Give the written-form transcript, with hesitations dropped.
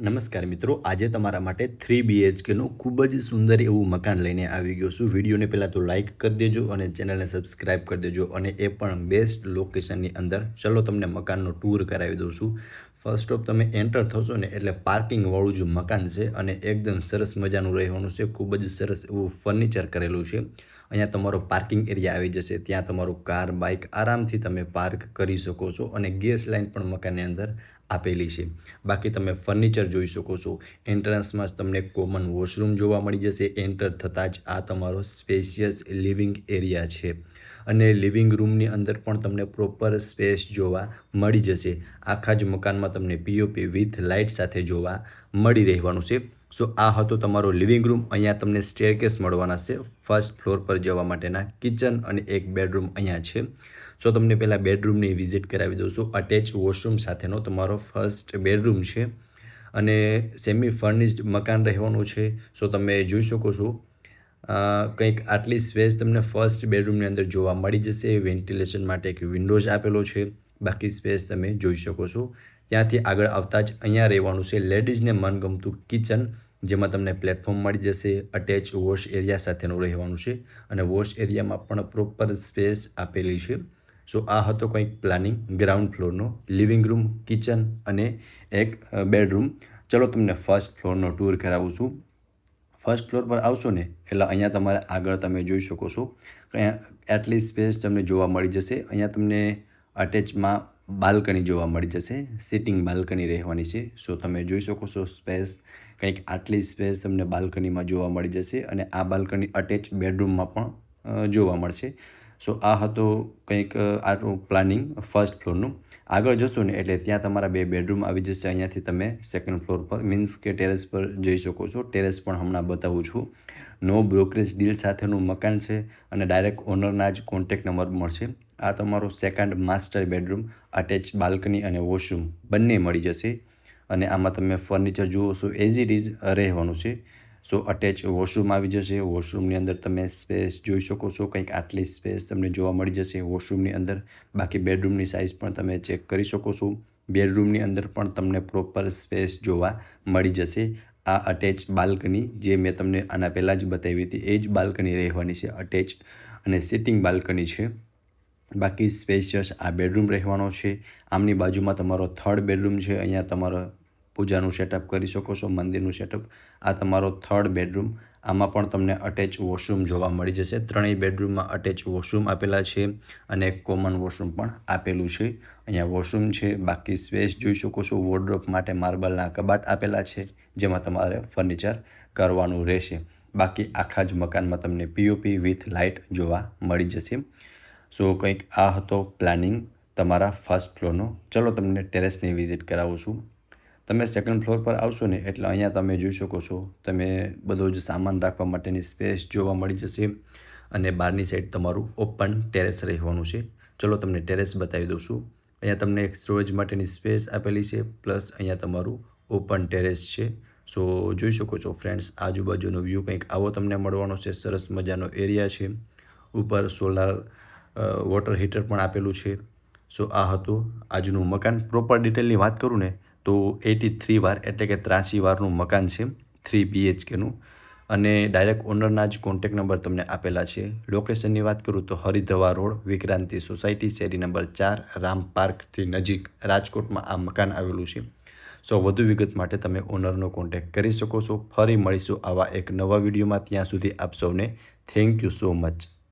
નમસ્કાર મિત્રો, આજે તમારા માટે 3 BHKનું ખૂબ જ સુંદર એવું મકાન લઈને આવી ગયો છું. વિડીયોને પહેલાં તો લાઇક કરી દેજો અને ચેનલને સબસ્ક્રાઈબ કરી દેજો, અને એ પણ બેસ્ટ લોકેશનની અંદર. ચલો તમને મકાનનો ટૂર કરાવી દઉં છું. ફર્સ્ટ ઓફ તમે એન્ટર થશો ને એટલે પાર્કિંગવાળું જ મકાન છે અને એકદમ સરસ મજાનું રહેવાનું છે. ખૂબ જ સરસ એવું ફર્નિચર કરેલું છે. અહીંયા તમારો પાર્કિંગ એરિયા આવી જશે, ત્યાં તમારું કાર બાઇક આરામથી તમે પાર્ક કરી શકો છો, અને ગેસ લાઇન પણ મકાનની અંદર આપેલી છે. બાકી તમે ફર્નિચર જોઈ શકો છો. એન્ટ્રન્સમાં જ તમને કોમન વોશરૂમ જોવા મળી જશે. એન્ટર થતાં જ આ તમારો સ્પેશિયસ લિવિંગ એરિયા છે, અને લિવિંગ રૂમની અંદર પણ તમને પ્રોપર સ્પેસ જોવા મળી જશે. આખા જ મકાનમાં તમને પીઓપી વિથ લાઇટ સાથે જોવા મળી રહેવાનું છે. સો આ હતો તમારો લિવિંગ રૂમ. અહીંયા તમને સ્ટેરકેસ મળવાના છે ફર્સ્ટ ફ્લોર પર જવા માટેના. કિચન અને એક બેડરૂમ અહીંયા છે. સો તમને પહેલાં બેડરૂમની વિઝિટ કરાવી દઉં છું. અટેચ વોશરૂમ સાથેનો તમારો ફર્સ્ટ બેડરૂમ છે, અને સેમી ફર્નિશ્ડ મકાન રહેવાનું છે. સો તમે જોઈ શકો છો કંઈક આટલી સ્પેસ તમને ફર્સ્ટ બેડરૂમની અંદર જોવા મળી જશે. વેન્ટિલેશન માટે એક વિન્ડોઝ આપેલો છે. બાકી સ્પેસ તમે જોઈ શકો છો. ત્યાંથી આગળ આવતા જ અહીંયા રહેવાનું છે લેડીઝને મનગમતું કિચન, જેમાં તમને પ્લેટફોર્મ મળી જશે. અટેચ વોશ એરિયા સાથેનું રહેવાનું છે, અને વોશ એરિયામાં પણ પ્રોપર સ્પેસ આપેલી છે. સો આ હતો કંઈક પ્લાનિંગ ગ્રાઉન્ડ ફ્લોરનો. લિવિંગ રૂમ, કિચન અને એક બેડરૂમ. ચલો તમને ફર્સ્ટ ફ્લોરનો ટૂર કરાવું છું. ફર્સ્ટ ફ્લોર પર આવશો ને એટલે અહીંયા તમારે આગળ તમે જોઈ શકો છો આટલી સ્પેસ તમને જોવા મળી જશે. અહીંયા તમને અટેચમાં બાલ્કની જોવા મળી જશે. સિટિંગ બાલ્કની રહેવાની છે. સો તમે જોઈ શકો છો સ્પેસ, કંઈક આટલી સ્પેસ તમને બાલ્કનીમાં જોવા મળી જશે, અને આ બાલ્કની અટેચ બેડરૂમમાં પણ જોવા મળશે. સો આ હતો કંઈક આટલું પ્લાનિંગ ફર્સ્ટ ફ્લોરનું. આગળ જશો ને એટલે ત્યાં તમારા 2 બેડરૂમ આવી જશે. અહીંયાથી તમે સેકન્ડ ફ્લોર પર મીન્સ કે ટેરેસ પર જઈ શકો છો. ટેરેસ પણ હમણાં બતાવું છું. નો બ્રોકરેજ ડીલ સાથેનું મકાન છે, અને ડાયરેક્ટ ઓનરના જ કોન્ટેક્ટ નંબર મળશે. આ તમારો second master bedroom, attach balcony અને વોશરૂમ બંને મળી જશે. અને આમાં તમે ફર્નિચર જુઓ છો એઝ ઇટ ઇઝ રહેવાનું છે. સો અટેચ વોશરૂમ આવી જશે. વોશરૂમની અંદર તમે સ્પેસ જોઈ શકો છો. કંઈક આટલી સ્પેસ તમને જોવા મળી જશે વોશરૂમની અંદર. બાકી બેડરૂમની સાઇઝ પણ તમે ચેક કરી શકો છો. બેડરૂમની અંદર પણ તમને પ્રોપર સ્પેસ જોવા મળી જશે. આ અટેચ બાલ્કની જે મેં તમને આના પહેલાં જ બતાવી હતી એ જ બાલ્કની રહેવાની છે, અટેચ અને સિટિંગ બાલ્કની છે. બાકી સ્પેશિયસ આ બેડરૂમ રહેવાનો છે. આમની બાજુમાં તમારો થર્ડ બેડરૂમ છે. અહીંયા તમારો પૂજાનું સેટઅપ કરી શકો છો, મંદિરનું સેટઅપ. આ તમારો થર્ડ બેડરૂમ. આમાં પણ તમને અટેચ વોશરૂમ જોવા મળી જશે. ત્રણેય બેડરૂમમાં અટેચ વોશરૂમ આપેલા છે, અને એક કોમન વોશરૂમ પણ આપેલું છે. અહીંયા વોશરૂમ છે. બાકી સ્પેસ જોઈ શકો છો. વોર્ડરોબ માટે માર્બલના કબાટ આપેલા છે, જેમાં તમારે ફર્નિચર કરવાનું રહેશે. બાકી આખા જ મકાનમાં તમને પીઓપી વિથ લાઇટ જોવા મળી જશે. સો કંઈક આ હતો પ્લાનિંગ તમારા ફર્સ્ટ ફ્લોરનો. ચલો તમને ટેરેસની વિઝિટ કરાવું છું. તમે સેકન્ડ ફ્લોર પર આવશો ને એટલે અહીંયા તમે જોઈ શકો છો તમે બધો જ સામાન રાખવા માટેની સ્પેસ જોવા મળી જશે, અને બહારની સાઈડ તમારું ઓપન ટેરેસ રહેવાનું છે. ચલો તમને ટેરેસ બતાવી દઉં છું. અહીંયા તમને એક સ્ટોરેજ માટેની સ્પેસ આપેલી છે, પ્લસ અહીંયા તમારું ઓપન ટેરેસ છે. સો જોઈ શકો છો ફ્રેન્ડ્સ, આજુબાજુનો વ્યૂ કંઈક આવો તમને મળવાનો છે. સરસ મજાનો એરિયા છે. ઉપર સોલાર વોટર હીટર પણ આપેલું છે. સો આ હતું આજનું મકાન. પ્રોપર ડિટેલની વાત કરું ને તો 83 વાર એટલે કે 83 વારનું મકાન છે, 3 BHKનું, અને ડાયરેક્ટ ઓનરના જ કોન્ટેક્ટ નંબર તમને આપેલા છે. લોકેશનની વાત કરું તો હરિધવા રોડ, વિક્રાંતિ સોસાયટી, શેરી નંબર 4, રામ પાર્કથી નજીક રાજકોટમાં આ મકાન આવેલું છે. સો વધુ વિગત માટે તમે ઓનરનો કોન્ટેક્ટ કરી શકો છો. ફરી મળીશું આવા એક નવા વિડીયોમાં. ત્યાં સુધી આપ સૌને થેન્ક યુ સો મચ.